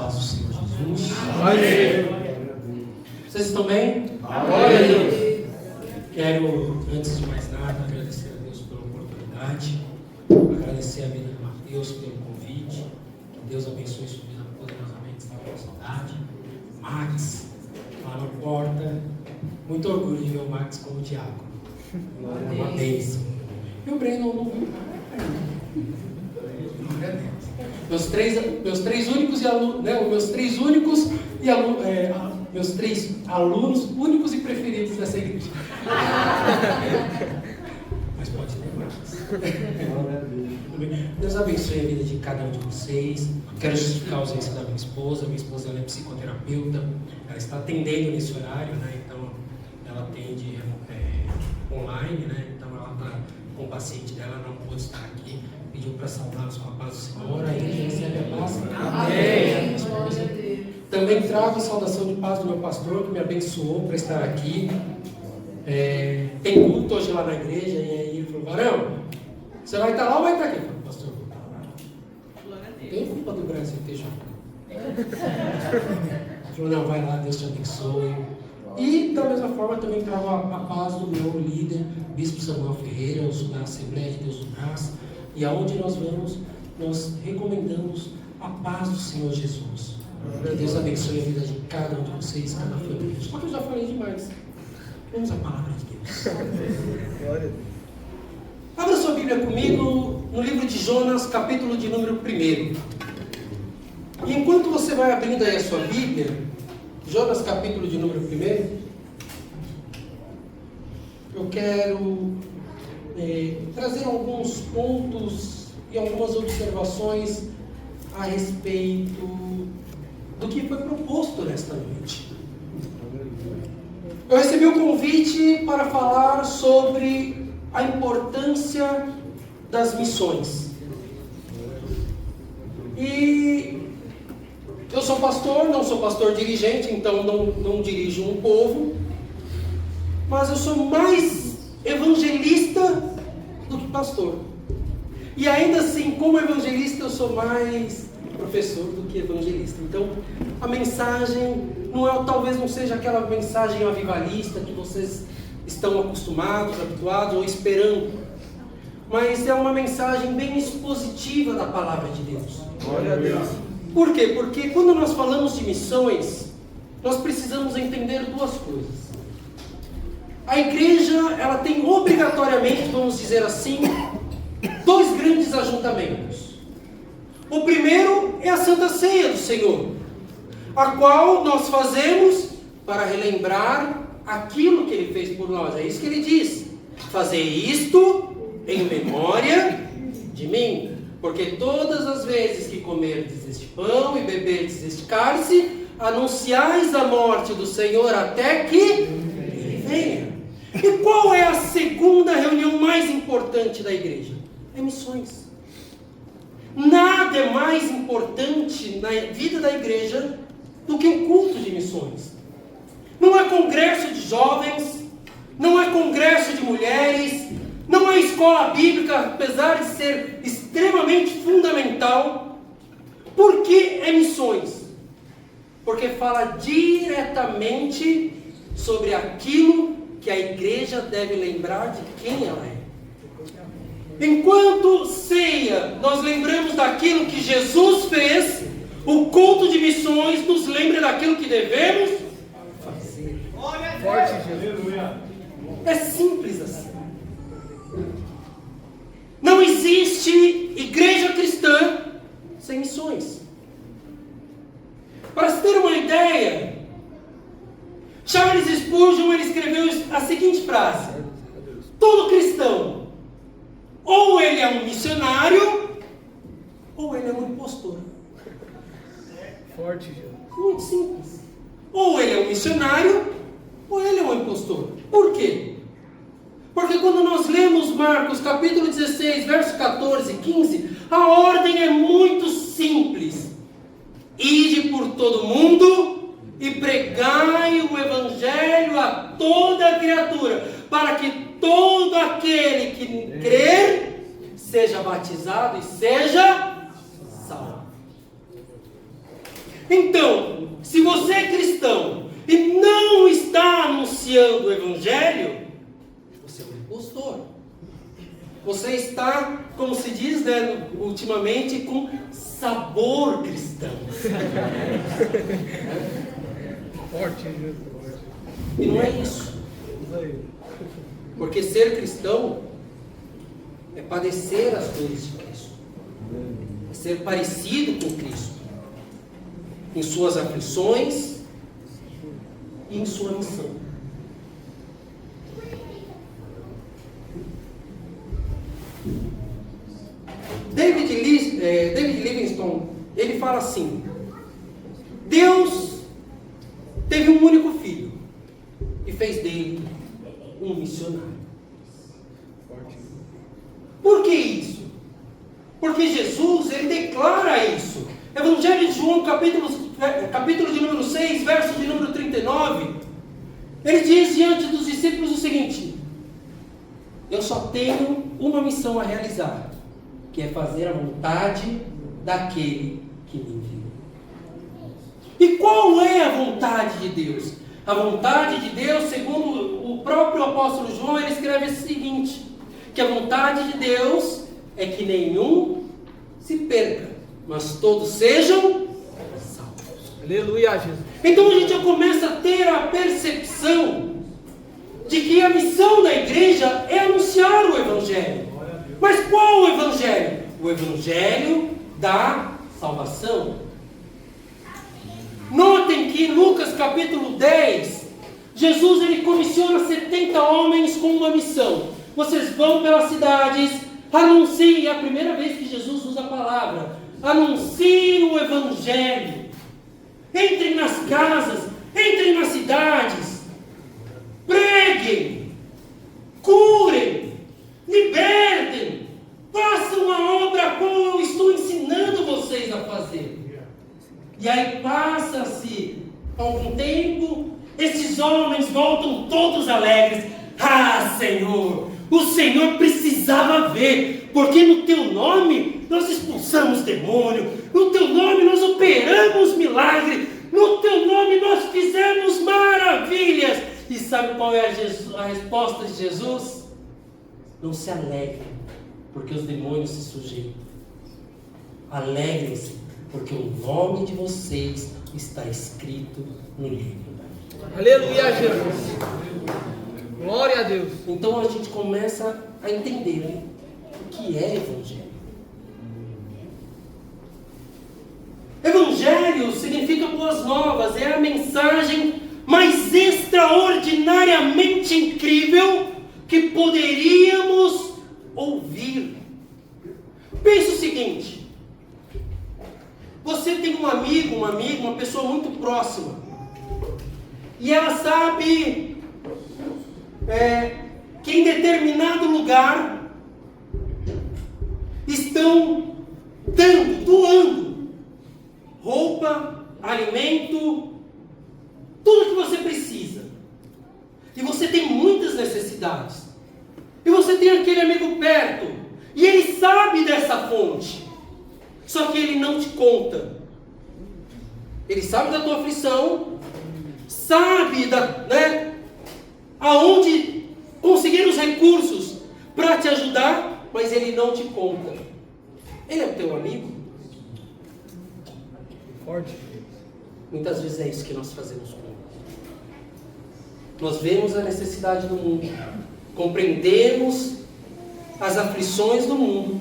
paz do Senhor Jesus. Amém. Vocês estão bem? Amém. Quero, antes de mais nada, agradecer a Deus pela oportunidade, agradecer a vida do Mateus pelo convite, que Deus abençoe sua vida poderosamente, está com saudade. Max, lá na porta, muito orgulho de ver o Max como diácono. É uma bênção. E o Breno não veio. Glória a Deus. Meus três únicos e alunos, né? Meus três únicos e meus três alunos únicos e preferidos dessa igreja. Mas pode ter mais. Deus abençoe a vida de cada um de vocês. Quero justificar a ausência da minha esposa. Minha esposa ela é psicoterapeuta. Ela está atendendo nesse horário, né? Então ela atende online, né? Então ela está com o paciente dela, não pôde estar aqui. Pediu para saudá-los com a paz do Senhor. A igreja recebe a paz. Amém. Também trago a saudação de paz do meu pastor, que me abençoou para estar aqui. Tem culto hoje lá na igreja, e aí ele falou: Varão, você vai estar lá ou vai estar aqui? Eu falei: pastor, tem culpa do Brasil ter jogado. Ele falou: não, vai lá, Deus te abençoe. E da mesma forma também trago a paz do meu líder, Bispo Samuel Ferreira, eu sou da Assembleia de Deus do Braço, e aonde nós vamos, nós recomendamos a paz do Senhor Jesus. Que Deus abençoe a vida de cada um de vocês, cada família. Só que eu já falei demais. Vamos à palavra de Deus. Abra sua Bíblia comigo no livro de Jonas, capítulo de número 1. E enquanto você vai abrindo aí a sua Bíblia, Jonas, capítulo de número 1, eu quero trazer alguns pontos e algumas observações a respeito do que foi proposto nesta noite. Eu recebi o convite para falar sobre a importância das missões. E eu sou pastor, não sou pastor dirigente, então não dirijo um povo, mas eu sou mais evangelista do que pastor. E ainda assim, como evangelista, eu sou mais professor do que evangelista. Então, a mensagem talvez não seja aquela mensagem avivalista que vocês estão acostumados, habituados ou esperando, mas é uma mensagem bem expositiva da palavra de Deus. Glória a Deus. Por quê? Porque quando nós falamos de missões, nós precisamos entender duas coisas. A igreja, ela tem obrigatoriamente, vamos dizer assim, dois grandes ajuntamentos. O primeiro é a Santa Ceia do Senhor, a qual nós fazemos para relembrar aquilo que Ele fez por nós. É isso que Ele diz: fazer isto em memória de mim, porque todas as vezes que comerdes este pão e beberdes este cálice, anunciais a morte do Senhor até que Ele venha. E qual é a segunda reunião mais importante da igreja? É missões. Nada é mais importante na vida da igreja do que o culto de missões. Não é congresso de jovens, não é congresso de mulheres, não é escola bíblica, apesar de ser extremamente fundamental. Por que é missões? Porque fala diretamente sobre aquilo que a igreja deve lembrar de quem ela é. Enquanto ceia, nós lembramos daquilo que Jesus fez, o culto de missões nos lembra daquilo que devemos fazer. Forte, Jesus. É simples assim. Não existe igreja cristã sem missões. Para se ter uma ideia, Charles Spurgeon ele escreveu a seguinte frase: todo cristão, ou ele é um missionário, ou ele é um impostor. Forte, Jesus. Muito simples. Ou ele é um missionário, ou ele é um impostor. Por quê? Porque quando nós lemos Marcos capítulo 16, verso 14 e 15, a ordem é muito simples: ide por todo mundo e pregai o evangelho a toda criatura, para que todo aquele que crer seja batizado e seja salvo. Então, se você é cristão e não está anunciando o Evangelho, você é um impostor. Você está, como se diz, né, ultimamente, com sabor cristão. Forte, Jesus. E não é isso. Porque ser cristão é padecer as dores de Cristo. É ser parecido com Cristo. Em suas aflições e em sua missão. David Livingstone, ele fala assim: Deus teve um único filho e fez dele um missionário. Por que isso? Porque Jesus, ele declara isso. Evangelho de João, capítulo de número 6, verso de número 39, ele diz diante dos discípulos o seguinte: eu só tenho uma missão a realizar, que é fazer a vontade daquele que me enviou. E qual é a vontade de Deus? A vontade de Deus, segundo o próprio apóstolo João, ele escreve o seguinte: que a vontade de Deus é que nenhum se perca, mas todos sejam salvos. Aleluia, Jesus. Então a gente já começa a ter a percepção de que a missão da igreja é anunciar o Evangelho. Mas qual o Evangelho? O Evangelho da salvação. Notem que em Lucas capítulo 10, Jesus ele comissiona 70 homens com uma missão. Vocês vão pelas cidades, anunciem, é a primeira vez que Jesus usa a palavra, anunciem o Evangelho. Entrem nas casas, entrem nas cidades, preguem, curem, libertem, façam a obra a qual eu estou ensinando vocês a fazer. E aí passa-se algum tempo, esses homens voltam todos alegres. Ah, Senhor, o Senhor precisava ver, porque no teu nome nós expulsamos demônio, no teu nome nós operamos milagre, no teu nome nós fizemos maravilhas. E sabe qual é a resposta de Jesus? Não se alegrem, porque os demônios se sujeitam. Alegrem-se, porque o nome de vocês está escrito no livro. Aleluia, Jesus. Glória a Deus. Então a gente começa a entender o que é Evangelho. Evangelho significa boas novas, é a mensagem mais extraordinariamente incrível que poderíamos ouvir. Pense o seguinte: você tem um amigo, uma pessoa muito próxima, e ela sabe que em determinado lugar estão doando roupa, alimento, tudo que você precisa. E você tem muitas necessidades. E você tem aquele amigo perto, e ele sabe dessa fonte, só que ele não te conta. Ele sabe da tua aflição, sabe aonde conseguir os recursos para te ajudar, mas ele não te conta. Ele é o teu amigo? Forte. Muitas vezes é isso que nós fazemos com ele. Nós vemos a necessidade do mundo, compreendemos as aflições do mundo,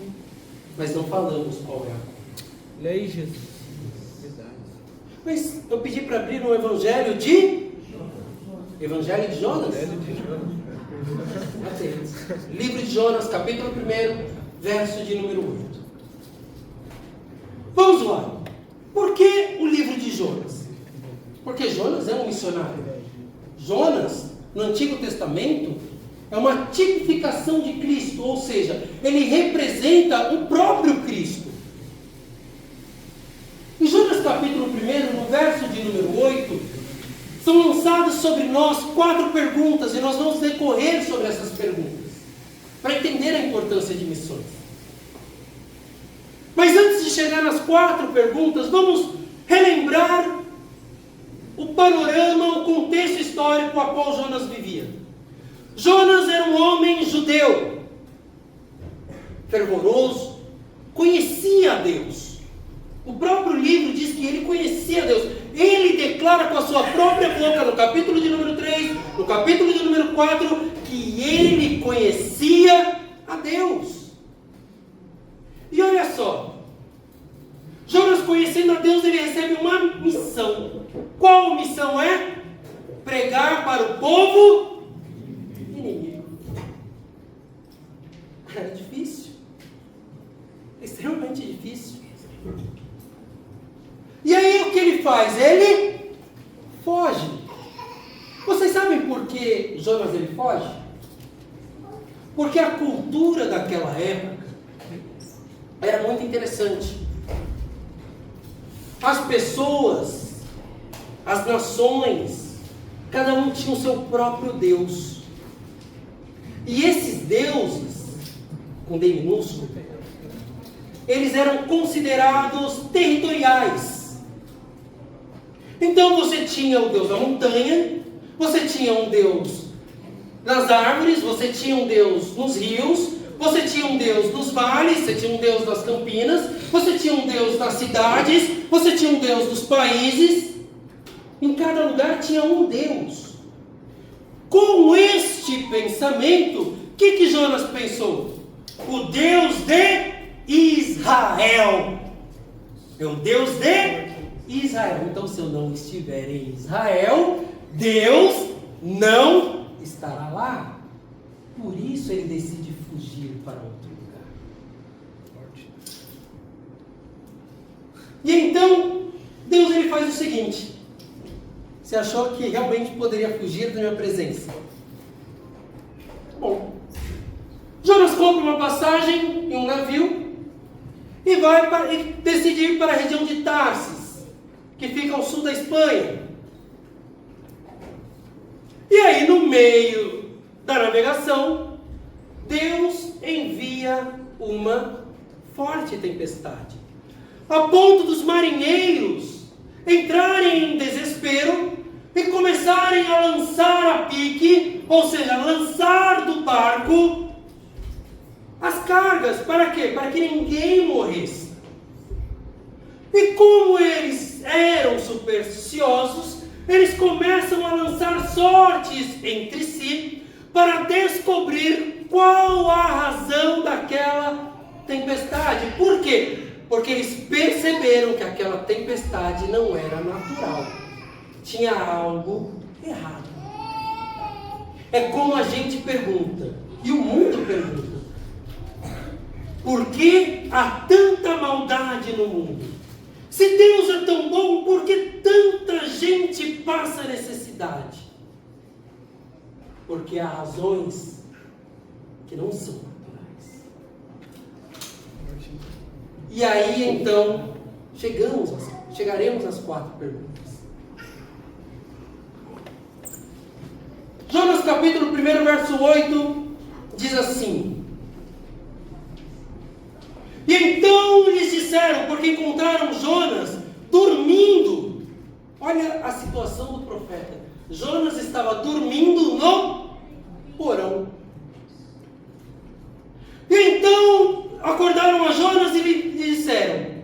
mas não falamos qual é a conta. Lei, Jesus. Verdade. Mas eu pedi para abrir no Evangelho de Jonas. Livro de Jonas, capítulo 1, verso de número 8. Vamos lá. Por que o livro de Jonas? Porque Jonas é um missionário. Jonas, no Antigo Testamento, é uma tipificação de Cristo, ou seja, ele representa o próprio Cristo. Em Jonas capítulo 1, no verso de número 8, são lançadas sobre nós 4 perguntas, e nós vamos decorrer sobre essas perguntas, para entender a importância de missões. Mas antes de chegar nas 4 perguntas, vamos relembrar panorama, o contexto histórico a qual Jonas vivia. Jonas era um homem judeu, fervoroso, conhecia a Deus. O próprio livro diz que ele conhecia a Deus. Ele declara com a sua própria boca, no capítulo de número 3, no capítulo de número 4, que ele conhecia a Deus. E olha só, Jonas, conhecendo a Deus, ele recebe uma missão. Qual missão é? Pregar para o povo inimigo. É difícil. Extremamente difícil. E aí o que ele faz? Ele foge. Vocês sabem por que Jonas ele foge? Porque a cultura daquela época era muito interessante. As pessoas, as nações, cada um tinha o seu próprio Deus. E esses deuses, com D minúsculo, eles eram considerados territoriais. Então você tinha o Deus da montanha, você tinha um Deus nas árvores, você tinha um Deus nos rios, você tinha um Deus nos vales, você tinha um Deus nas campinas, você tinha um Deus nas cidades, você tinha um Deus dos países. Em cada lugar tinha um Deus. Com este pensamento, o que Jonas pensou? O Deus de Israel. É o Deus de Israel. Então, se eu não estiver em Israel, Deus não estará lá. Por isso ele decide fugir para outro lugar. E então, Deus ele faz o seguinte. Você achou que realmente poderia fugir da minha presença? Bom, Jonas compra uma passagem em um navio e decide ir para a região de Tarsis, que fica ao sul da Espanha. E aí, no meio da navegação, Deus envia uma forte tempestade, a ponto dos marinheiros entrarem em desespero e começarem a lançar a pique, ou seja, lançar do barco as cargas. Para quê? Para que ninguém morresse. E como eles eram supersticiosos, eles começam a lançar sortes entre si para descobrir qual a razão daquela tempestade. Por quê? Porque eles perceberam que aquela tempestade não era natural. Tinha algo errado. É como a gente pergunta, e o mundo pergunta: por que há tanta maldade no mundo? Se Deus é tão bom, por que tanta gente passa necessidade? Porque há razões que não são naturais. E aí então, chegaremos às 4 perguntas. Jonas capítulo 1, verso 8, diz assim: E então lhes disseram, porque encontraram Jonas dormindo. Olha a situação do profeta. Jonas estava dormindo no porão. E então acordaram a Jonas e lhe disseram: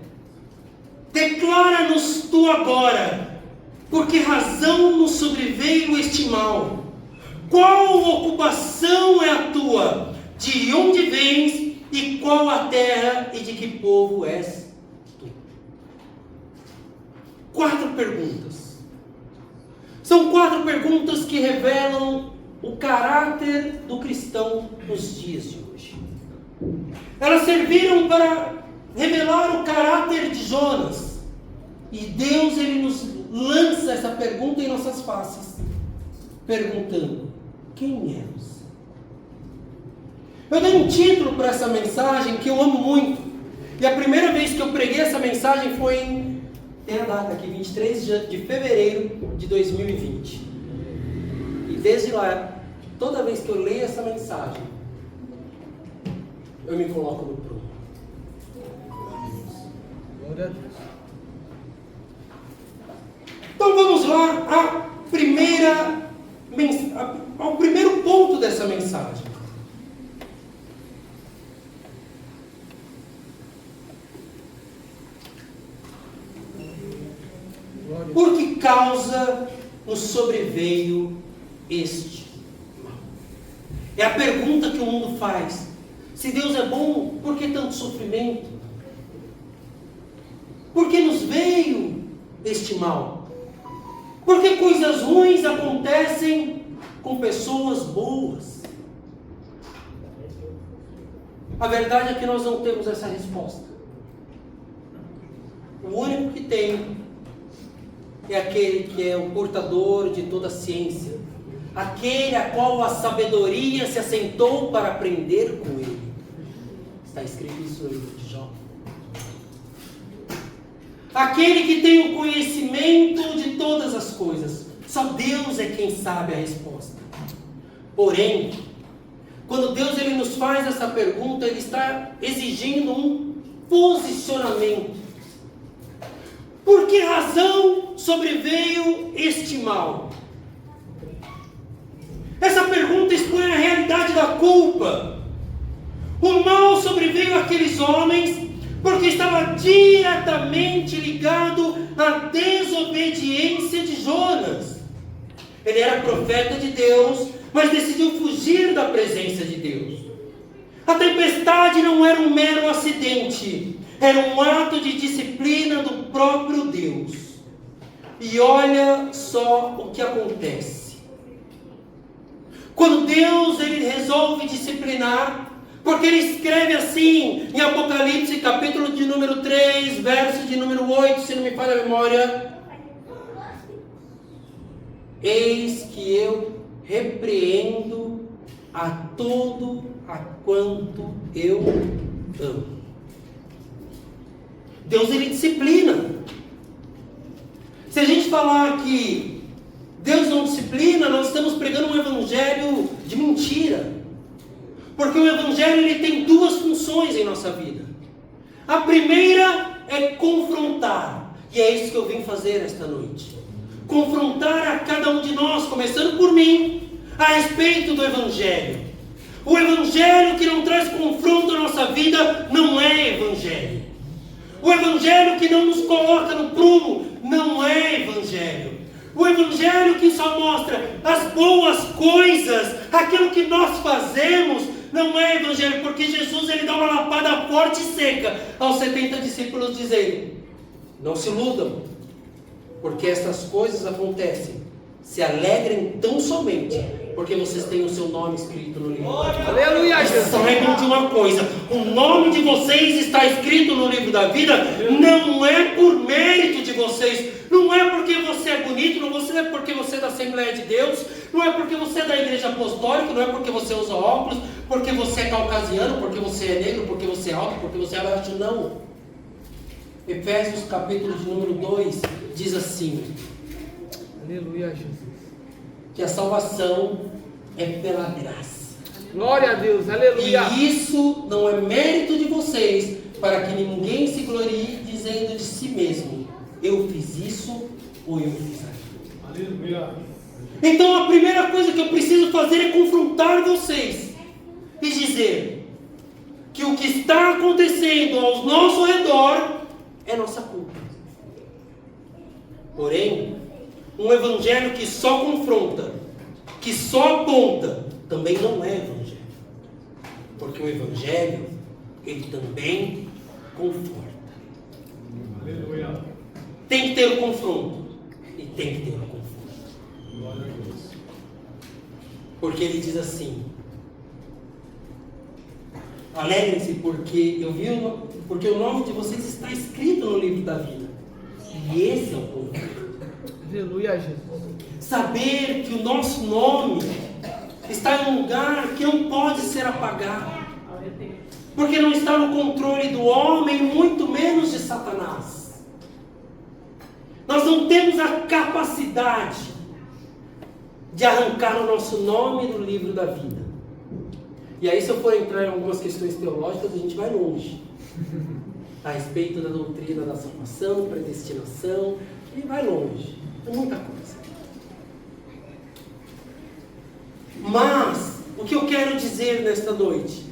Declara-nos tu agora, por que razão nos sobreveio este mal? Qual ocupação é a tua? De onde vens? E qual a terra e de que povo és tu? 4 perguntas. São 4 perguntas que revelam o caráter do cristão nos dias de hoje. Elas serviram para revelar o caráter de Jonas. E Deus ele nos lança essa pergunta em nossas faces, perguntando: quem é você? Eu dei um título para essa mensagem que eu amo muito. E a primeira vez que eu preguei essa mensagem foi tem a data aqui, 23 de fevereiro de 2020. E desde lá, toda vez que eu leio essa mensagem, eu me coloco no prumo. Glória a Deus. Então vamos lá ao primeiro ponto dessa mensagem. Por que causa nos sobreveio este mal? É a pergunta que o mundo faz. Se Deus é bom, por que tanto sofrimento? Por que nos veio este mal? Por que coisas ruins acontecem com pessoas boas? A verdade é que nós não temos essa resposta. O único que tem é aquele que é o portador de toda a ciência, aquele a qual a sabedoria se assentou para aprender com ele. Está escrito isso no livro de Jó. Aquele que tem o conhecimento de todas as coisas. Só Deus é quem sabe a resposta. Porém, quando Deus ele nos faz essa pergunta, Ele está exigindo um posicionamento. Por que razão sobreveio este mal? Essa pergunta expõe a realidade da culpa. O mal sobreveio àqueles homens porque estava diretamente ligado à desobediência de Jonas. Ele era profeta de Deus, mas decidiu fugir da presença de Deus. A tempestade não era um mero acidente, era um ato de disciplina do próprio Deus. E olha só o que acontece. Quando Deus ele resolve disciplinar, porque ele escreve assim em Apocalipse capítulo de número 3, verso de número 8, se não me falha a memória. Eis que eu repreendo a todo a quanto eu amo. Deus ele disciplina. Se a gente falar que Deus não disciplina, nós estamos pregando um evangelho de mentira. Porque o evangelho ele tem duas funções em nossa vida. A primeira é confrontar. E é isso que eu vim fazer esta noite. Confrontar a cada um de nós, começando por mim, a respeito do evangelho. O evangelho que não traz confronto à nossa vida não é evangelho. O evangelho que não nos coloca no prumo não é evangelho. O evangelho que só mostra as boas coisas, aquilo que nós fazemos, não é evangelho, porque Jesus ele dá uma lapada forte e seca aos 70 discípulos, dizendo: não se iludam, porque estas coisas acontecem. Se alegrem tão somente porque vocês têm o seu nome escrito no livro. Aleluia, Jesus. Saibam de uma coisa: o nome de vocês está escrito no livro da vida, não é por mérito de vocês, não é porque você é bonito, não é porque você é da Assembleia de Deus, não é porque você é da Igreja Apostólica, não é porque você usa óculos, porque você é caucasiano, porque você é negro, porque você é alto, porque você é baixo, não. Efésios capítulo de número 2 diz assim: aleluia, Jesus. Que a salvação é pela graça. Glória a Deus, aleluia. E isso não é mérito de vocês, para que ninguém se glorie dizendo de si mesmo: eu fiz isso ou eu fiz aquilo. Aleluia. Então a primeira coisa que eu preciso fazer é confrontar vocês e dizer que o que está acontecendo ao nosso redor é nossa culpa. Porém, um evangelho que só confronta, que só aponta, também não é evangelho. Porque o evangelho, ele também conforta. Aleluia. Tem que ter o confronto e tem que ter o conforto. Glória a Deus. Porque ele diz assim: alegrem-se porque porque o nome de vocês está escrito no livro da vida. E esse é o conforto. Aleluia, Jesus. Saber que o nosso nome está em um lugar que não pode ser apagado. Porque não está no controle do homem, muito menos de Satanás. Nós não temos a capacidade de arrancar o nosso nome do livro da vida. E aí, se eu for entrar em algumas questões teológicas, a gente vai longe. A respeito da doutrina da salvação, predestinação, e vai longe. É muita coisa. Mas, o que eu quero dizer nesta noite?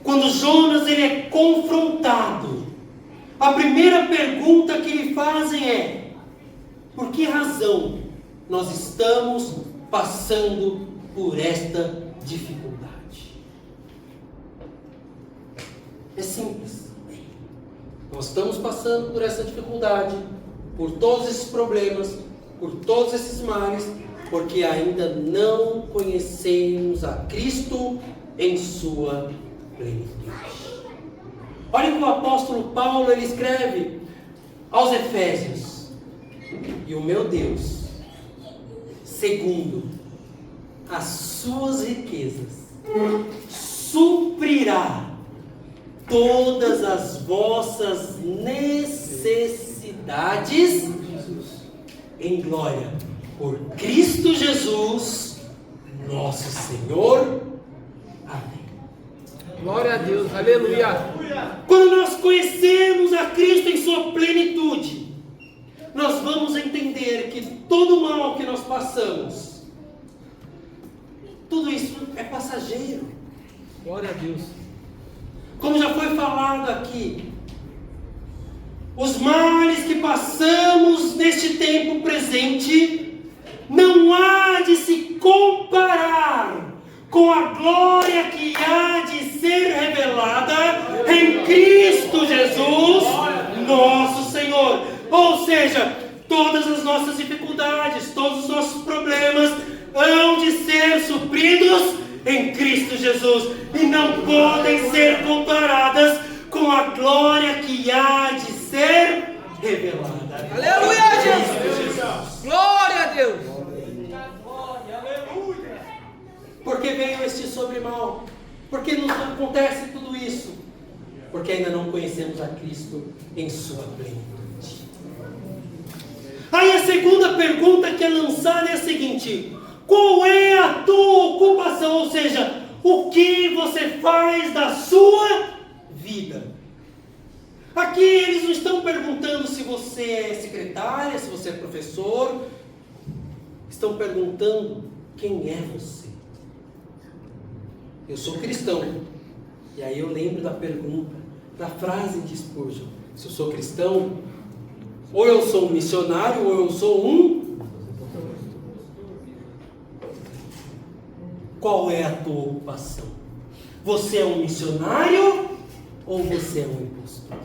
Quando Jonas ele é confrontado, a primeira pergunta que lhe fazem é: por que razão nós estamos passando por esta dificuldade? É simples. Nós estamos passando por essa dificuldade, por todos esses problemas, por todos esses males, porque ainda não conhecemos a Cristo em sua plenitude. Olha o que o apóstolo Paulo ele escreve aos Efésios: e o meu Deus, segundo as suas riquezas, suprirá todas as vossas necessidades em glória por Cristo Jesus, nosso Senhor. Amém. Glória a Deus, aleluia. Quando nós conhecemos a Cristo em sua plenitude, nós vamos entender que todo o mal que nós passamos, tudo isso é passageiro. Glória a Deus. Como já foi falado aqui, os males que passamos neste tempo presente não há de se comparar com a glória que há de ser revelada em Cristo Jesus, nosso Senhor. Ou seja, todas as nossas dificuldades, todos os nossos problemas hão de ser supridos em Cristo Jesus e não podem ser comparadas com a glória que há de ser revelada. Aleluia, Jesus! Glória a Deus! Por que veio este sobremal? Por que nos acontece tudo isso? Porque ainda não conhecemos a Cristo em sua plenitude. Aí a segunda pergunta que é lançada é a seguinte: qual é a tua ocupação? Ou seja, o que você faz da sua vida? Aqui eles não estão perguntando se você é secretária, se você é professor. Estão perguntando quem é você. Eu sou cristão. E aí eu lembro da pergunta, da frase de Spurgeon: se eu sou cristão, ou eu sou um missionário, ou eu sou um... Qual é a tua ocupação? Você é um missionário ou você é um impostor?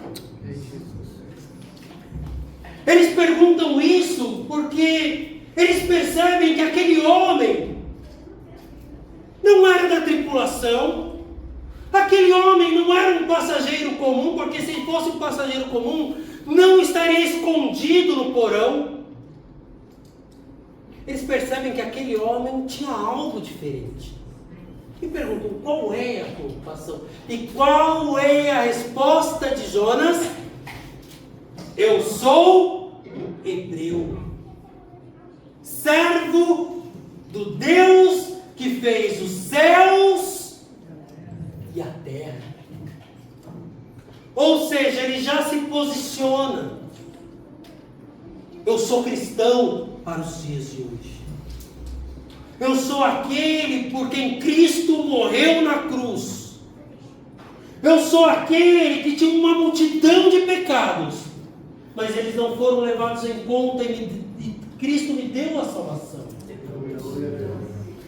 Eles perguntam isso porque eles percebem que aquele homem não era da tripulação, aquele homem não era um passageiro comum, porque se fosse um passageiro comum, não estaria escondido no porão. Eles percebem que aquele homem tinha algo diferente. E perguntam: qual é a tua ocupação? E qual é a resposta de Jonas? Eu sou hebreu, servo do Deus que fez os céus e a terra. Ou seja, ele já se posiciona. Eu sou cristão para os dias de hoje. Eu sou aquele por quem Cristo morreu na cruz. Eu sou aquele que tinha uma multidão de pecados, mas eles não foram levados em conta e Cristo me deu a salvação.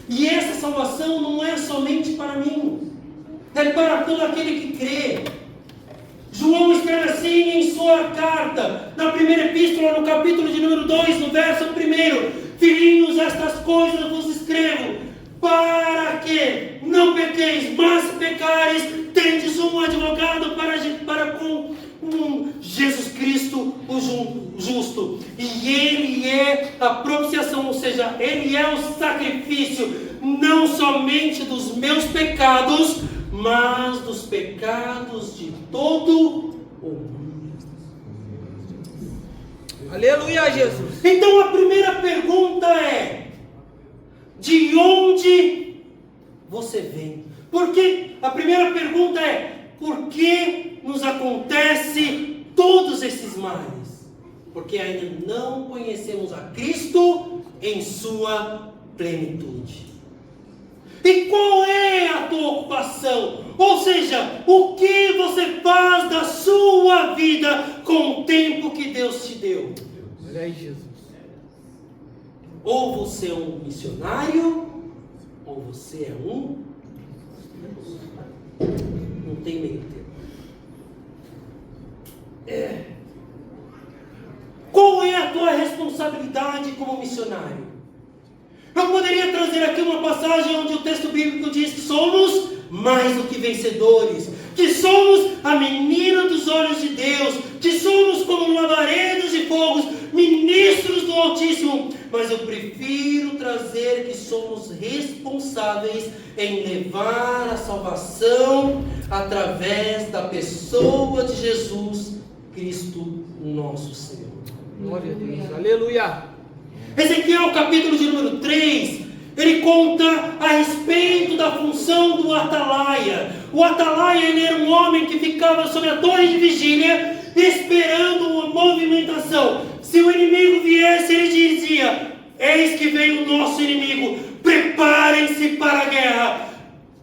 E essa salvação não é somente para mim, é para todo aquele que crê. João escreve assim em sua carta, na primeira epístola, no capítulo de número 2, no verso 1: Filhinhos, estas coisas vos escrevo, para que não pequeis, mas se pecares, tendes um advogado para com Jesus Cristo, o justo. E Ele é a propiciação, ou seja, Ele é o sacrifício, não somente dos meus pecados, mas dos pecados de todo o mundo. Aleluia, Jesus! Então a primeira pergunta é: de onde você vem? Porque a primeira pergunta é: por que nos acontece todos esses males? porque ainda não conhecemos a Cristo em sua plenitude. E qual é a tua ocupação? Ou seja, o que você faz da sua vida com o tempo que Deus te deu? Olha aí, Jesus. Ou você é um missionário, ou você é um... Não tem meio termo. Qual é a tua responsabilidade como missionário? Eu poderia trazer aqui uma passagem onde o texto bíblico diz que somos mais do que vencedores, que somos a menina dos olhos de Deus, que somos como labaredas de fogo, ministros do Altíssimo. Mas eu prefiro trazer que somos responsáveis em levar a salvação através da pessoa de Jesus Cristo, nosso Senhor. Glória a Deus. Aleluia. Ezequiel capítulo de número 3, ele conta a respeito da função do atalaia. O atalaia, ele era um homem que ficava sobre a torre de vigília, esperando uma movimentação. Se o inimigo viesse, ele dizia: eis que veio o nosso inimigo, preparem-se para a guerra.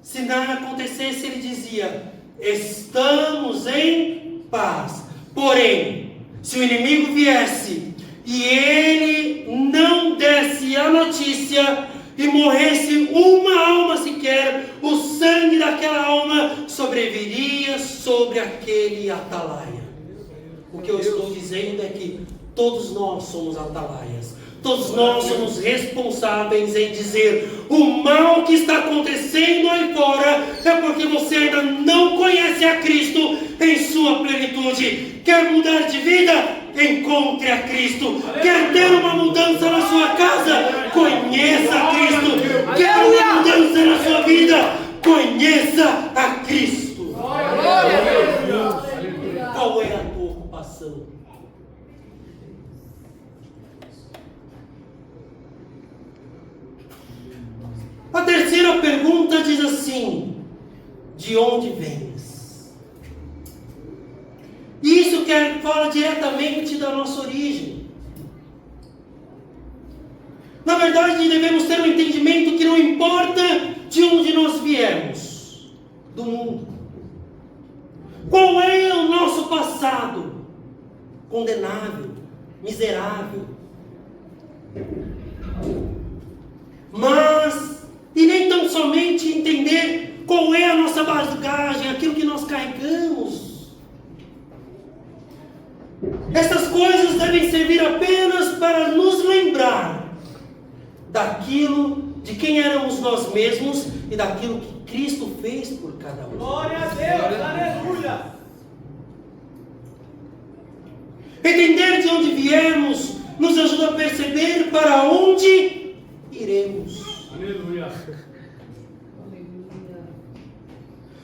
Se nada acontecesse, ele dizia: estamos em paz. Porém, se o inimigo viesse e ele não desse a notícia e morresse uma alma sequer, o sangue daquela alma sobreviria sobre aquele atalaia. O que eu estou dizendo é que todos nós somos atalaias. Todos nós somos responsáveis em dizer: o mal que está acontecendo aí fora é porque você ainda não conhece a Cristo em sua plenitude. Quer mudar de vida? Encontre a Cristo. Quer ter uma mudança na sua casa? Conheça a Cristo. Quer uma mudança na sua vida? Conheça a Cristo. Qual é a tua ocupação? A terceira pergunta diz assim: de onde vens? Isso fala diretamente da nossa origem. Na verdade, devemos ter um entendimento que não importa de onde nós viemos, do mundo. Qual é o nosso passado? Condenável, miserável. Mas, e nem tão somente entender qual é a nossa bagagem, aquilo que nós carregamos. Estas coisas devem servir apenas para nos lembrar daquilo, de quem éramos nós mesmos e daquilo que Cristo fez por cada um. Glória a Deus, aleluia! Entender de onde viemos nos ajuda a perceber para onde iremos. Aleluia!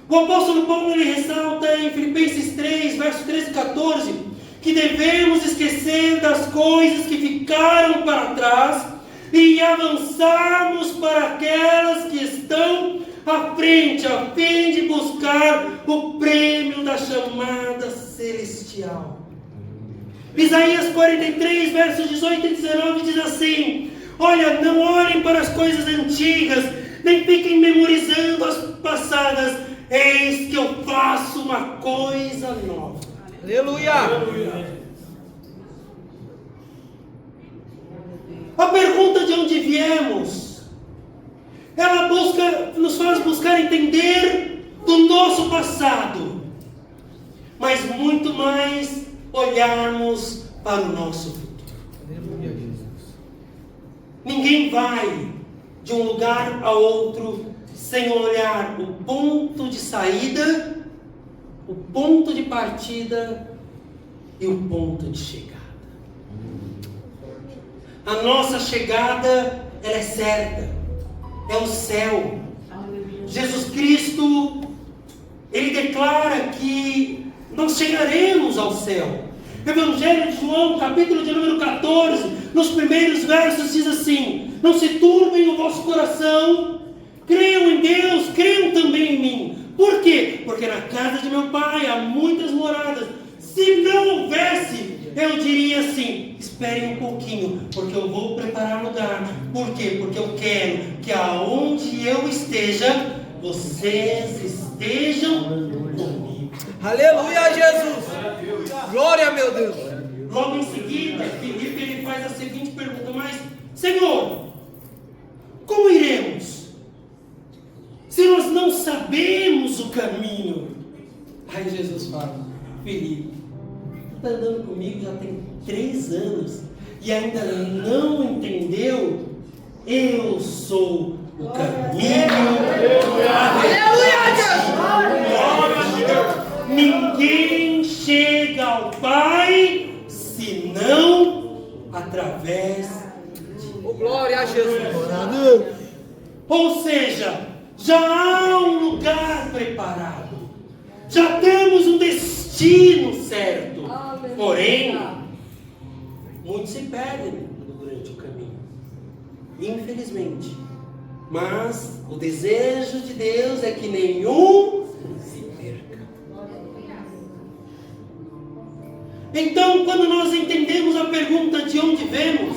O apóstolo Paulo, ele ressalta em Filipenses 3, verso 13 e 14, que devemos esquecer das coisas que ficaram para trás e avançarmos para aquelas que estão à frente, a fim de buscar o prêmio da chamada celestial. Isaías 43, versos 18 e 19 diz assim: olha, não olhem para as coisas antigas, nem fiquem memorizando as passadas, eis que eu faço uma coisa nova. Aleluia. A pergunta de onde viemos, ela nos faz buscar entender do nosso passado, mas muito mais olharmos para o nosso futuro. Aleluia, Jesus. Ninguém vai de um lugar a outro sem olhar o ponto de saída, o ponto de partida e o ponto de chegada. A nossa chegada, ela é certa, é o céu. Jesus Cristo, ele declara que nós chegaremos ao céu. Evangelho de João, capítulo de número 14, nos primeiros versos diz assim: não se turbem o vosso coração, creiam em Deus, creiam também em mim. Por quê? Porque na casa de meu Pai há muitas moradas. Se não houvesse, eu diria assim: esperem um pouquinho, porque eu vou preparar lugar. Por quê? Porque eu quero que aonde eu esteja, vocês estejam comigo. Aleluia, Jesus. Glória, meu Deus. Logo em seguida, Filipe ele faz a seguinte pergunta: mas, Senhor, como iremos? Se nós não sabemos o caminho. Aí Jesus fala: Filipe, tu está andando comigo já tem 3 anos e ainda não entendeu? Eu sou o caminho. Ninguém chega ao Pai senão através Oh, glória a Jesus. Ou seja, já há um lugar preparado, já temos um destino certo. Porém, muitos se perdem durante o caminho, infelizmente. Mas o desejo de Deus é que nenhum se perca. Então, quando nós entendemos a pergunta de onde viemos,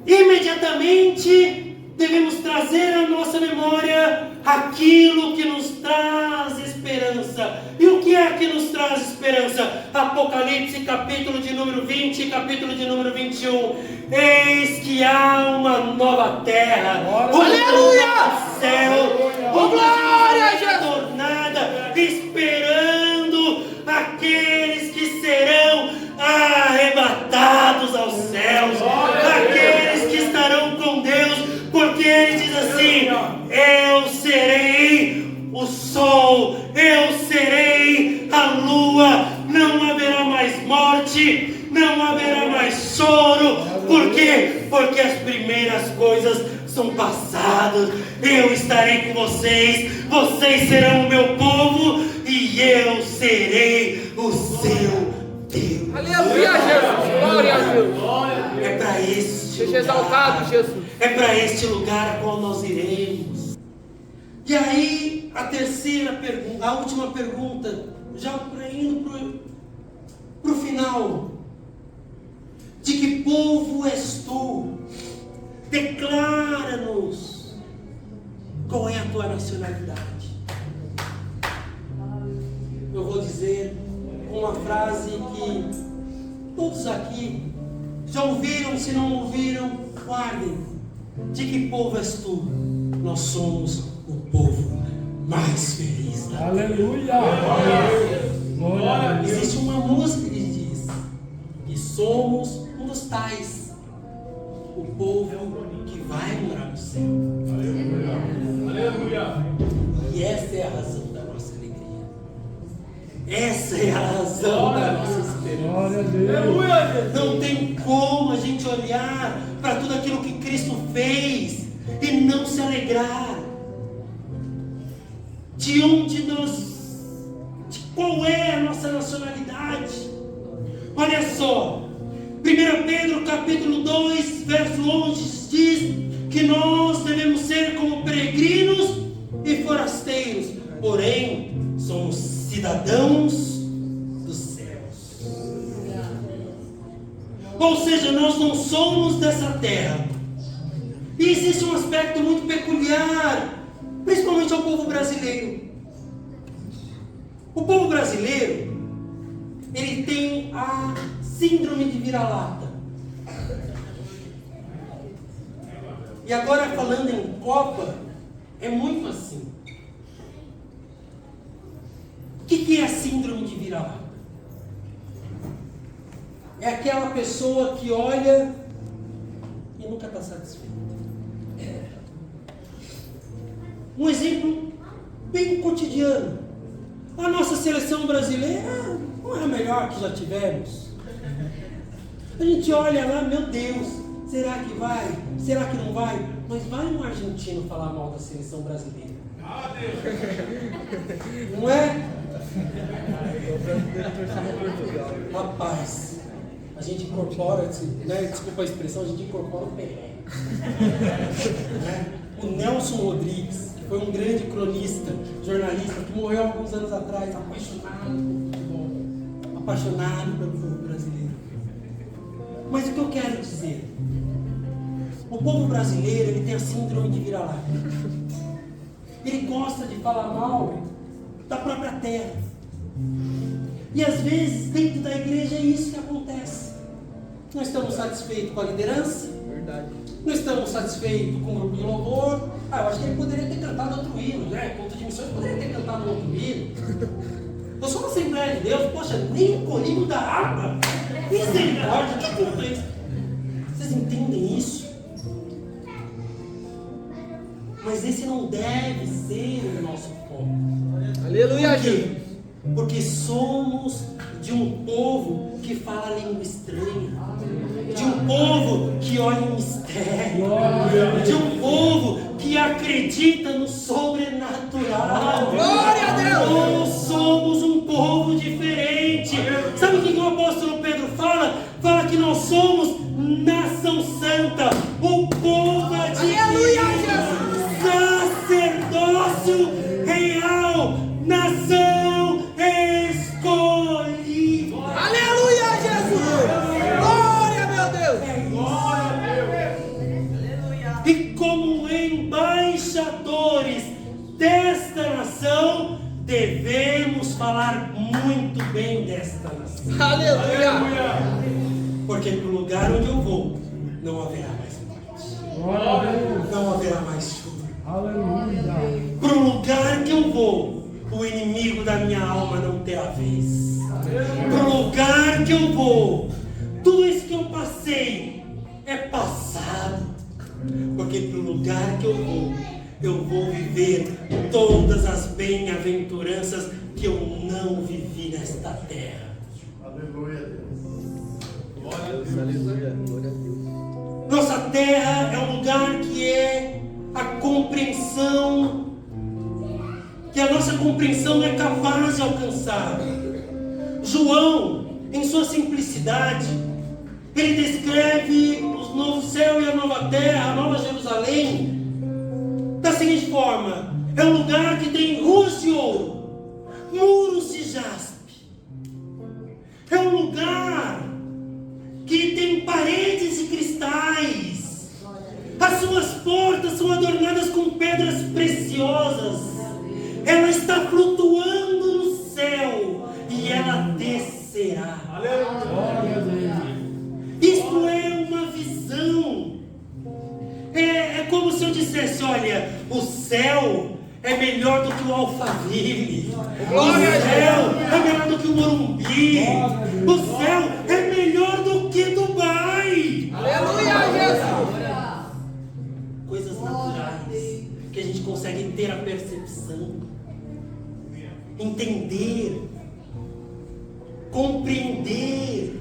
imediatamente devemos trazer à nossa memória aquilo que nos traz esperança. E o que é que nos traz esperança? Apocalipse, capítulo de número 20 e capítulo de número 21. Eis que há uma nova terra, Aleluia! Céu, glória, Jesus! tornada, esperando aqueles que serão arrebatados aos céus, aqueles que estarão com Deus, porque ele diz assim: eu serei o sol, eu serei a lua, não haverá mais morte, não haverá mais choro. Por quê? Porque as primeiras coisas são passadas. Eu estarei com vocês, vocês serão o meu povo e eu serei o seu Deus. Aleluia, Jesus. Glória a Deus. É para este Seja exaltado, Jesus. É para este lugar a qual nós iremos. E aí, a terceira pergunta, a última pergunta, já indo para o final. De que povo és tu? Declara-nos qual é a tua nacionalidade. Eu vou dizer uma frase que todos aqui já ouviram, se não ouviram, guardem. De que povo és tu? Nós somos o povo mais feliz da terra. Aleluia! Existe uma música que diz que somos um dos tais, o povo que vai morar no céu. Aleluia! E essa é a razão da nossa alegria. Essa é a razão da nossa esperança. Aleluia! Não tem como a gente olhar para tudo aquilo que Cristo fez e não se alegrar. De qual é a nossa nacionalidade? Olha só, 1 Pedro capítulo 2, verso 11 diz que nós devemos ser como peregrinos e forasteiros, porém somos cidadãos dos céus. Ou seja, nós não somos dessa terra. E existe um aspecto muito peculiar, principalmente ao povo brasileiro. O povo brasileiro, ele tem a síndrome de vira-lata. E agora, falando em Copa, é muito assim. O que é a síndrome de vira-lata? É aquela pessoa que olha e nunca está satisfeita. Um exemplo bem cotidiano. A nossa seleção brasileira não é a melhor que já tivemos. A gente olha lá, meu Deus, será que vai? Será que não vai? Mas vai um argentino falar mal da seleção brasileira. Não é? Rapaz, a gente incorpora, né, desculpa a expressão, a gente incorpora o Pelé. Né? O Nelson Rodrigues, que foi um grande cronista, jornalista, que morreu alguns anos atrás, apaixonado por futebol, apaixonado pelo povo brasileiro. Mas o que eu quero dizer? O povo brasileiro, ele tem a síndrome de vira-lata. Ele gosta de falar mal da própria terra. E às vezes, dentro da igreja, é isso que acontece. Não estamos satisfeitos com a liderança. Verdade. Não estamos satisfeitos com o grupo de louvor. Eu acho que ele poderia ter cantado outro hino, né? Culto de missões poderia ter cantado outro hino. Eu sou uma Assembleia de Deus, poxa, nem o colinho da água. Misericórdia, que culto é esse? Vocês entendem isso? Mas esse não deve ser o nosso foco. Aleluia, Por quê? Jesus. Porque somos de um povo que fala língua estranha, de um povo que olha em mistério, de um povo que acredita no sobrenatural. Glória a Deus! Nós somos um povo diferente. Sabe o que o apóstolo Pedro fala? Fala que nós somos nação santa, o povo Aleluia, adquirido, sacerdócio real, nação escolhida. Aleluia, Jesus! Glória, meu Deus! E como embaixadores desta nação, devemos falar muito bem desta nação. Aleluia! Porque para o lugar onde eu vou, não haverá mais morte. Não haverá mais chuva. Para o lugar que eu vou, o inimigo da minha alma não terá vez. Para o lugar que eu vou, tudo isso que eu passei é passado. Porque para o lugar que eu vou viver todas as bem-aventuranças que eu não vivi nesta terra. Aleluia, Deus. Aleluia, glória a Deus. Nossa terra é um lugar que é a compreensão, que a nossa compreensão é capaz de alcançar. João, em sua simplicidade, ele descreve o novo céu e a nova terra, a nova Jerusalém, da seguinte forma: é um lugar que tem ruas de ouro, muros de jaspe, é um lugar que tem paredes de cristais, as suas portas são adornadas com pedras preciosas, ela está flutuando no céu e ela descerá. Isto é uma visão. É como se eu dissesse: olha, o céu é melhor do que o Alphaville, o céu é melhor do que o Morumbi, o céu é melhor do que Dubai. Aleluia, Jesus! Coisas naturais que a gente consegue ter a percepção, entender, compreender.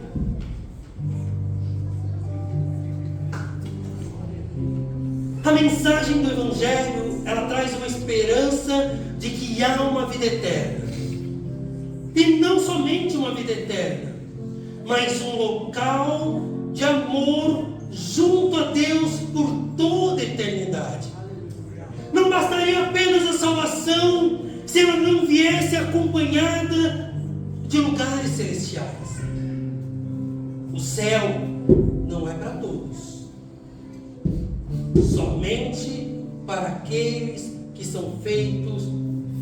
A mensagem do Evangelho, ela traz uma esperança de que há uma vida eterna. E não somente uma vida eterna, mas um local de amor junto a Deus por toda a eternidade. Não bastaria apenas a salvação se ela não viesse acompanhada de lugares celestiais. O céu não é para todos, somente para aqueles que são feitos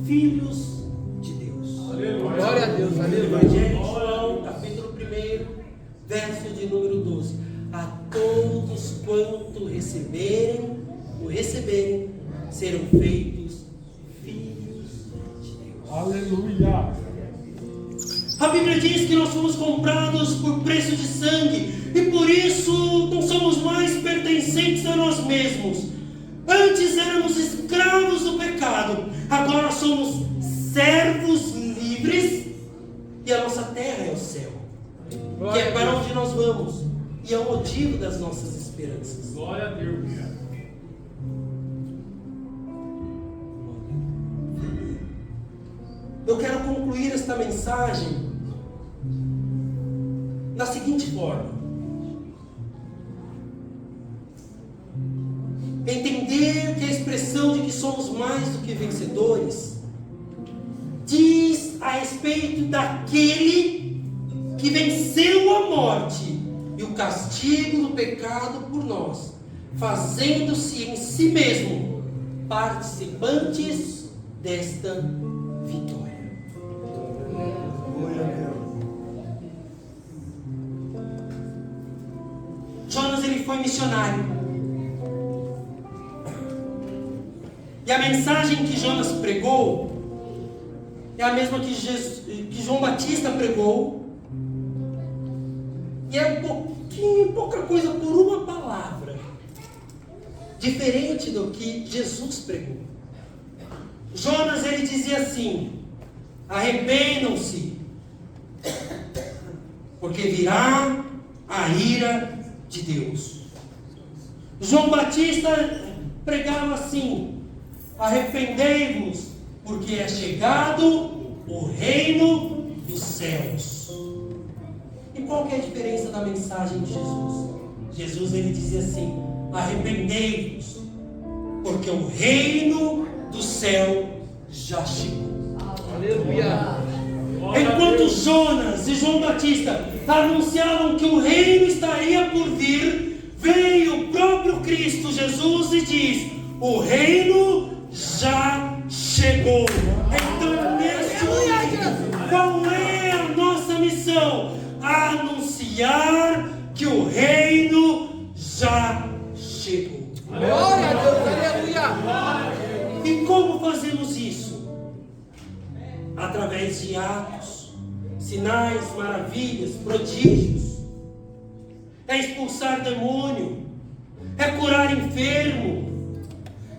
filhos de Deus. Glória a Deus, aleluia. Evangelho de João, capítulo 1, verso de número 12. A todos quanto receberem, serão feitos filhos de Deus. Aleluia. A Bíblia diz que nós fomos comprados por preço de sangue e por isso não somos mais pertencentes a nós mesmos. Antes éramos escravos do pecado, agora somos servos livres e a nossa terra é o céu, que é para onde nós vamos e é o motivo das nossas esperanças. Glória a Deus. Eu quero concluir esta mensagem da seguinte forma: entender que a expressão de que somos mais do que vencedores diz a respeito daquele castigo do pecado por nós, fazendo-se em si mesmo participantes desta vitória. Glória a Deus. Jonas, ele foi missionário. E a mensagem que Jonas pregou é a mesma que João Batista pregou. E é pouca coisa por uma palavra, diferente do que Jesus pregou. Jonas, ele dizia assim: arrependam-se, porque virá a ira de Deus. João Batista pregava assim: arrependei-vos, porque é chegado o reino dos céus. E qual que é a diferença da mensagem de Jesus? Jesus, ele dizia assim: arrependei-vos, porque o reino do céu já chegou. Aleluia. Enquanto Jonas e João Batista anunciavam que o reino estaria por vir, veio o próprio Cristo Jesus e diz: o reino já chegou. Então, nesse momento, qual é a nossa missão? Anunciar que o reino já chegou. Glória a Deus, aleluia. E como fazemos isso? Através de atos, sinais, maravilhas, prodígios. É expulsar demônio, é curar enfermo,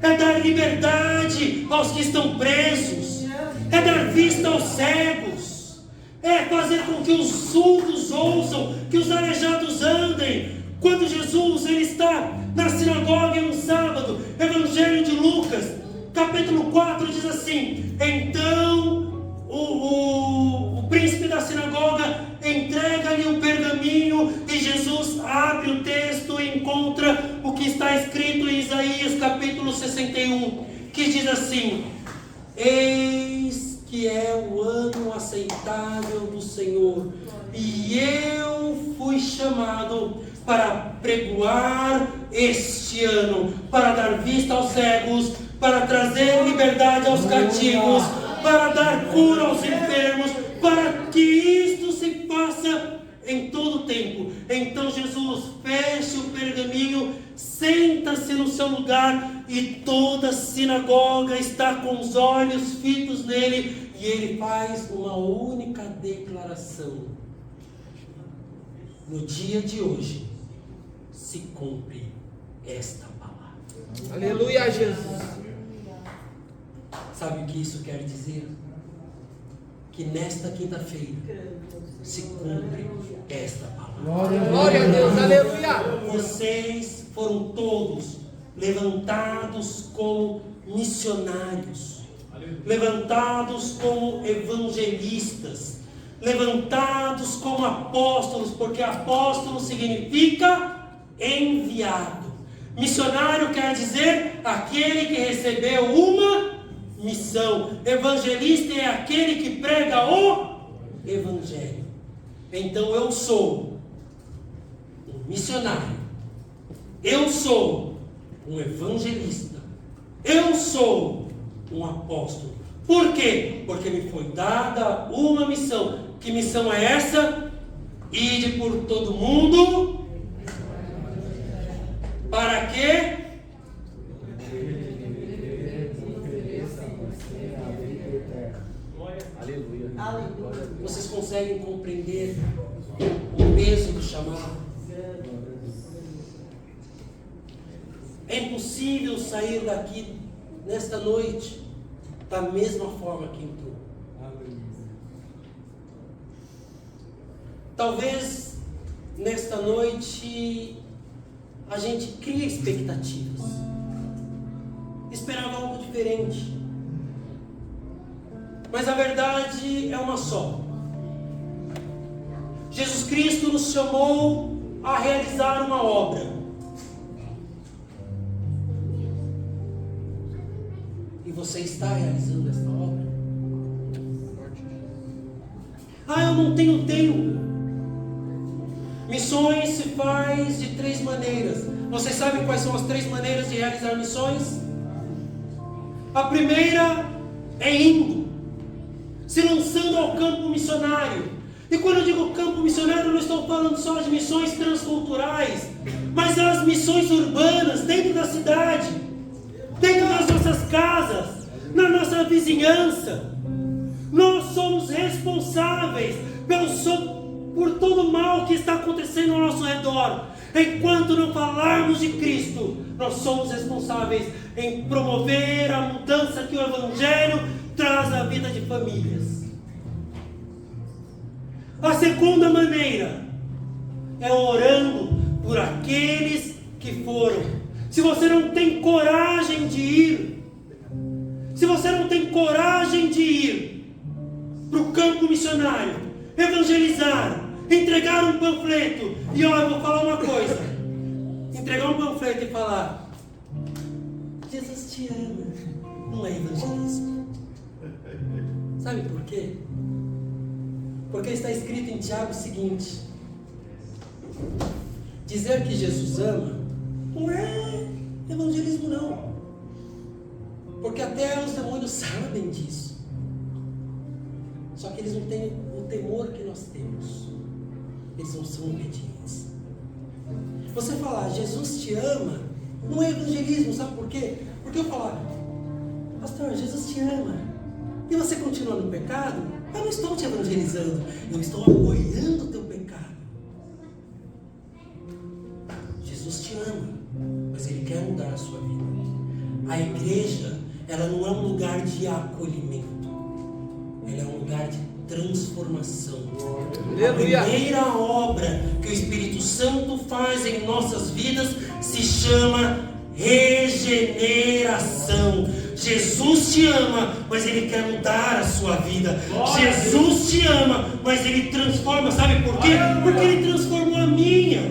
é dar liberdade aos que estão presos, é dar vista aos cegos, é fazer com que os surdos ouçam, que os aleijados andem. Quando Jesus, ele está na sinagoga em um sábado, Evangelho de Lucas, capítulo 4, diz assim: então o príncipe da sinagoga entrega-lhe o pergaminho e Jesus abre o texto e encontra o que está escrito em Isaías capítulo 61, que diz assim: eis que é o ano aceitável do Senhor, e eu fui chamado para pregoar este ano, para dar vista aos cegos, para trazer liberdade aos cativos, para dar cura aos enfermos, para que isto se faça em todo o tempo. Então Jesus fecha o pergaminho, senta-se no seu lugar e toda a sinagoga está com os olhos fitos nele, e ele faz uma única declaração: no dia de hoje se cumpre esta palavra. Aleluia, Jesus. Sabe o que isso quer dizer? Que nesta quinta-feira se cumpre esta palavra. Glória a Deus, aleluia. Vocês foram todos levantados como missionários, levantados como evangelistas, levantados como apóstolos, porque apóstolo significa enviado. Missionário quer dizer aquele que recebeu uma missão. Evangelista é aquele que prega o evangelho. Então eu sou um missionário, eu sou um evangelista, eu sou um apóstolo. Por quê? Porque me foi dada uma missão. Que missão é essa? Ide por todo mundo. Para quê? Vocês conseguem compreender o peso do chamado? É impossível sair daqui nesta noite da mesma forma que entrou. Talvez nesta noite a gente cria expectativas, esperava algo diferente, mas a verdade é uma só. Jesus Cristo nos chamou a realizar uma obra, e você está realizando essa obra? Eu não tenho tempo. Missões se faz de 3 maneiras. Vocês sabem quais são as 3 maneiras de realizar missões? A primeira é indo, se lançando ao campo missionário. E quando eu digo campo missionário, eu não estou falando só de missões transculturais, mas as missões urbanas, dentro da cidade, dentro das nossas casas, na nossa vizinhança. Nós somos responsáveis por todo o mal que está acontecendo ao nosso redor. Enquanto não falarmos de Cristo, nós somos responsáveis em promover a mudança que o Evangelho traz à vida de famílias. A segunda maneira é orando por aqueles que foram. Se você não tem coragem de ir, se você não tem coragem de ir para o campo missionário, evangelizar, entregar um panfleto, e olha, eu vou falar uma coisa: entregar um panfleto e falar Jesus te ama, não é evangelismo. Sabe por quê? Porque está escrito em Tiago o seguinte: dizer que Jesus ama não é evangelismo não, porque até os demônios sabem disso, só que eles não têm o temor que nós temos, eles não são obedientes. Você falar Jesus te ama não é evangelismo, sabe por quê? Porque eu falar pastor, Jesus te ama, e você continua no pecado, eu não estou te evangelizando, eu estou apoiando o teu pecado. Jesus te ama, mas Ele quer mudar a sua vida. A igreja, ela não é um lugar de acolhimento, ela é um lugar de transformação. A primeira obra que o Espírito Santo faz em nossas vidas se chama regeneração. Jesus te ama, mas Ele quer mudar a sua vida. Jesus te ama, mas Ele transforma. Sabe por quê? Porque Ele transformou a minha.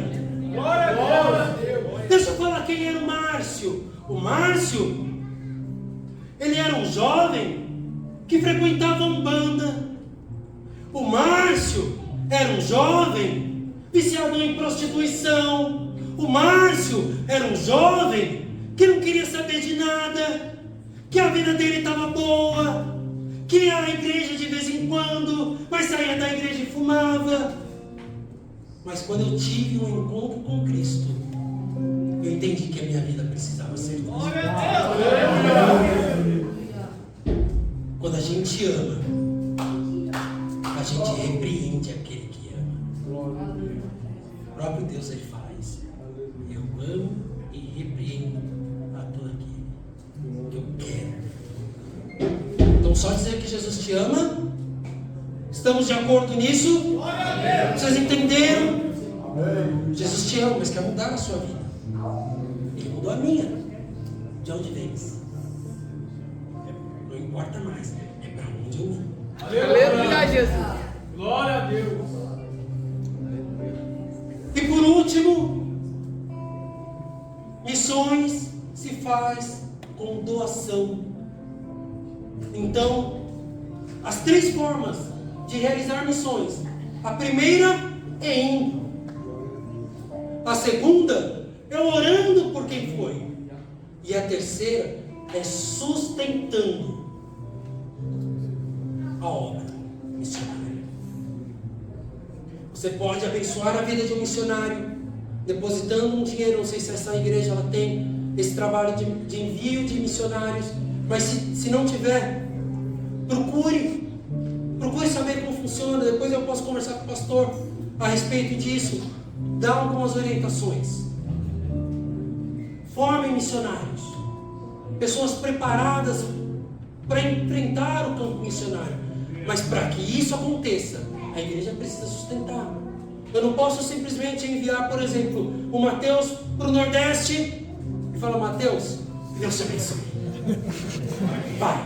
Deixa eu falar quem era o Márcio. O Márcio, ele era um jovem que frequentava Umbanda. O Márcio era um jovem viciado em prostituição. O Márcio era um jovem que não queria saber de nada, que a vida dele estava boa, que ia à igreja de vez em quando, mas saía da igreja e fumava. Mas quando eu tive um encontro com Cristo, eu entendi que a minha vida precisava ser transformada. Quando a gente ama, a gente repreende aquele que ama. O próprio Deus, Ele fala isso: eu amo e repreendo a todo aquele que eu quero. Então, só dizer que Jesus te ama, estamos de acordo nisso? Vocês entenderam? Jesus te ama, mas quer mudar a sua vida. Ele mudou a minha. De onde vens? Não importa mais, é para onde eu vou. Aleluia, Jesus. Glória a Deus. E por último, missões se faz com doação. Então, as 3 formas de realizar missões: a primeira é indo, a segunda é orando por quem foi, e a terceira é sustentando a obra missionária. Você pode abençoar a vida de um missionário depositando um dinheiro. Não sei se essa igreja ela tem esse trabalho de envio de missionários, mas se não tiver, procure saber como funciona. Depois eu posso conversar com o pastor a respeito disso, dar algumas orientações. Formem missionários, pessoas preparadas para enfrentar o campo missionário. Mas para que isso aconteça, a igreja precisa sustentar. Eu não posso simplesmente enviar, por exemplo, o Mateus para o Nordeste e falar: Mateus, Deus te abençoe, vai,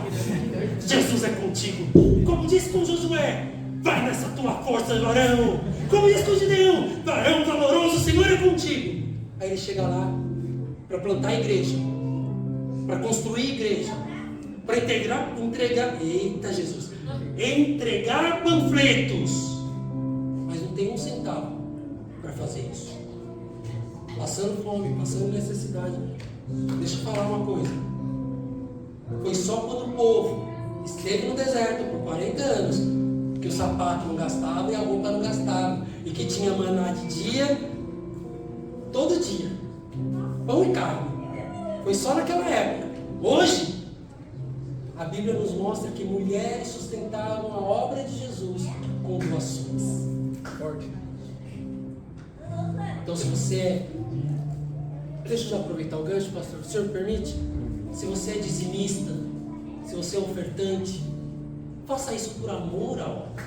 Jesus é contigo. Como disse com Josué: vai nessa tua força, varão. Como disse com Gideão: varão valoroso, o Senhor é contigo. Aí ele chega lá para plantar a igreja, para construir a igreja, para entregar panfletos, mas não tem um centavo para fazer isso. Passando fome, passando necessidade. Deixa eu falar uma coisa. Foi só quando o povo esteve no deserto por 40 anos que o sapato não gastava e a roupa não gastava. E que tinha maná de dia, todo dia. Pão e carne. Foi só naquela época. Hoje, a Bíblia nos mostra que mulheres sustentavam a obra de Jesus com doações. Forte. Então, se você deixa eu já aproveitar o gancho, pastor, o senhor me permite? Se você é dizimista, se você é ofertante, faça isso por amor à obra.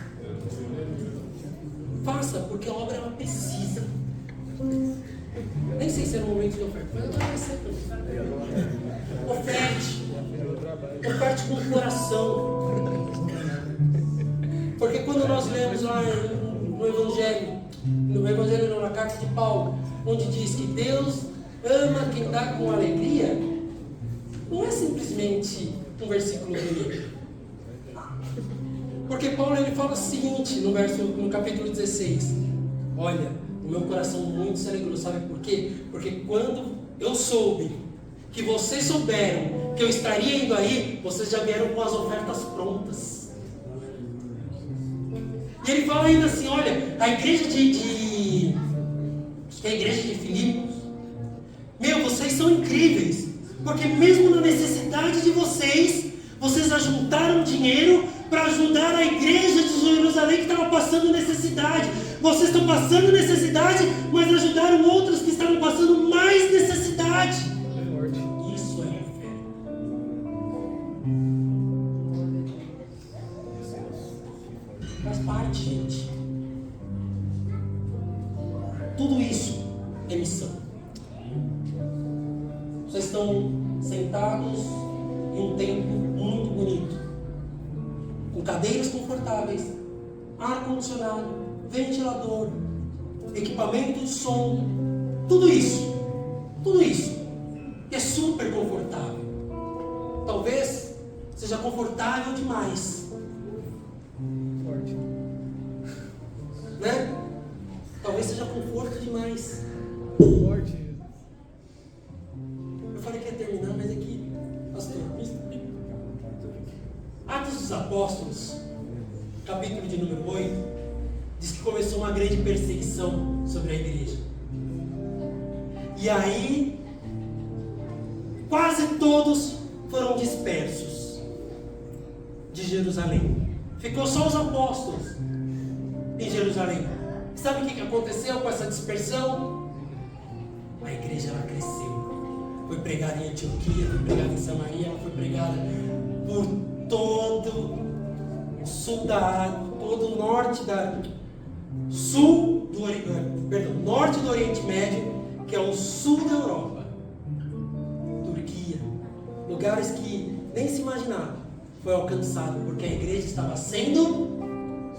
Faça, porque a obra ela precisa. Nem sei se é no momento de oferta, mas agora vai ser também. Oferte com o coração. Porque quando nós lemos lá no Evangelho não, na carta de Paulo, onde diz que Deus ama quem dá com alegria, não é simplesmente um versículo bonito. Porque Paulo ele fala o seguinte no capítulo 16: olha, o meu coração muito se alegrou, sabe por quê? Porque quando eu soube que vocês souberam que eu estaria indo aí, vocês já vieram com as ofertas prontas. E ele fala ainda assim: olha, a igreja de Filipos, vocês são incríveis, porque mesmo na necessidade de vocês ajuntaram dinheiro para ajudar a igreja de Jerusalém que estava passando necessidade. Vocês estão passando necessidade, mas ajudaram outros que estavam passando mais necessidade. Isso é oferta. Faz parte, gente. Tudo isso é missão. Vocês estão sentados em um templo muito bonito, com cadeiras confortáveis, ar-condicionado, ventilador, equipamento de som, tudo isso é super confortável. Talvez seja confortável demais, né? Talvez seja conforto demais. Eu falei que ia terminar, mas aqui, pastor, Atos dos Apóstolos, capítulo de número 8, diz que começou uma grande perseguição sobre a igreja. E aí, quase todos foram dispersos de Jerusalém. Ficou só os apóstolos em Jerusalém. Sabe o que aconteceu com essa dispersão? A igreja ela cresceu. Foi pregada em Antioquia, foi pregada em Samaria, ela foi pregada por todo o sul todo o norte norte do Oriente Médio, que é o sul da Europa, Turquia, lugares que nem se imaginava, foi alcançado porque a igreja estava sendo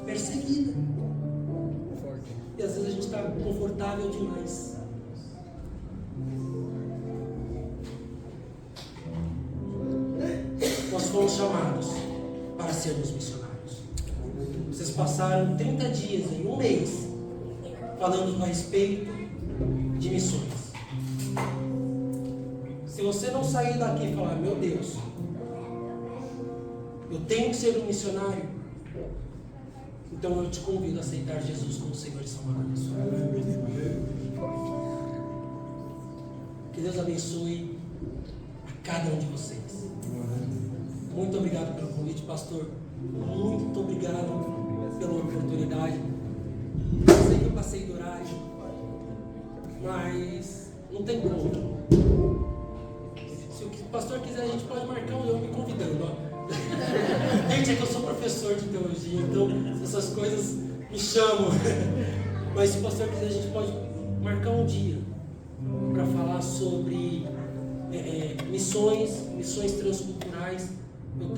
perseguida. E às vezes a gente está confortável demais. Nós fomos chamados para sermos missionários. Vocês passaram 30 dias em um mês falando a respeito de missões. Se você não sair daqui e falar: meu Deus, eu tenho que ser um missionário, então eu te convido a aceitar Jesus como Senhor e Salvador da sua vida. Que Deus abençoe a cada um de vocês. Muito obrigado pelo convite, pastor. Muito obrigado pela oportunidade. Eu sei que eu passei do horário, mas não tem como. Se o pastor quiser, a gente pode marcar um eu me convidando. Ó. Gente, é que eu sou professor de teologia, então essas coisas me chamam. Mas se o pastor quiser, a gente pode marcar um dia para falar sobre missões transculturais. Eu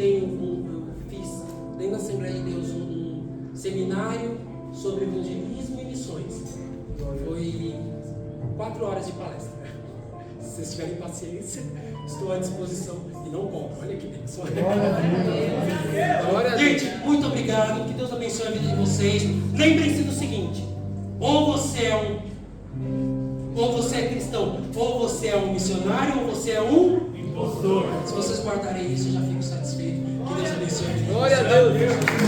fiz dentro da Assembleia de Deus um seminário sobre evangelismo e missões. Foi 4 horas de palestra. Se vocês tiverem paciência, estou à disposição. E não cobro, olha que bênção. Gente, muito obrigado. Que Deus abençoe a vida de vocês. Lembrem-se do seguinte: ou você é Ou você é cristão, ou você é um missionário, ou você é um Impostor. Se vocês guardarem isso, eu já fico satisfeito. Que Deus abençoe. Glória a Deus.